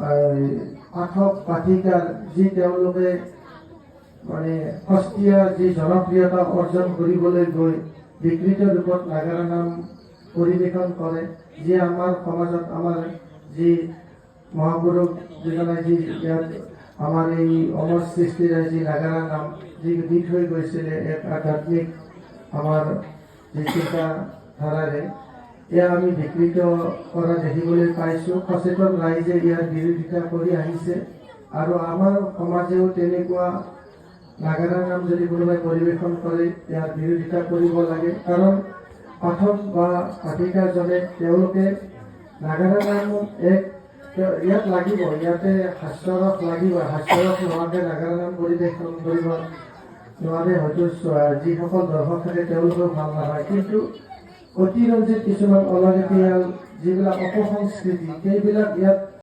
পাঠক পাঠিকাৰ যি তেওঁলোকে মানে সস্তীয়া যি জনপ্ৰিয়তা অৰ্জন কৰিবলৈ গৈ বিকৃত ৰূপত নাগাৰা নাম পৰিৱেশন কৰে, যি আমাৰ সমাজত আমাৰ যি মহাপুৰুষ যিজনে যি ইয়াত আমাৰ এই অমৰ সৃষ্টিৰে যি নাগাৰা নাম যি দি থৈ গৈছিলে এক আধ্যাত্মিক আমাৰ যি চিন্তাধাৰাৰে এয়া আমি বিকৃত কৰা দেখিবলৈ পাইছোঁ। সচেতন ৰাইজে ইয়াৰ বিৰোধিতা কৰি আহিছে আৰু আমাৰ সমাজেও তেনেকুৱা নাগাৰা নাম যদি কোনোবাই পৰিৱেশন কৰে ইয়াৰ বিৰোধিতা কৰিব লাগে, কাৰণ পাঠক বা পাঠিকাজনে তেওঁলোকে নাগাৰা নাম ইয়াত লাগিব, ইয়াতে হাস্যৰস লাগিব, হাস্যৰস নোহোৱাকৈ নাগাৰা নাম পৰিৱেশন কৰিব নোৱাৰে। হয়তো যিসকল দৰ্শক থাকে তেওঁলোকেও ভাল নাপায়, কিন্তু অতিৰঞ্জিত কিছুমান অলাগতিয়াল যিবিলাক অপসংস্কৃতি সেইবিলাক ইয়াত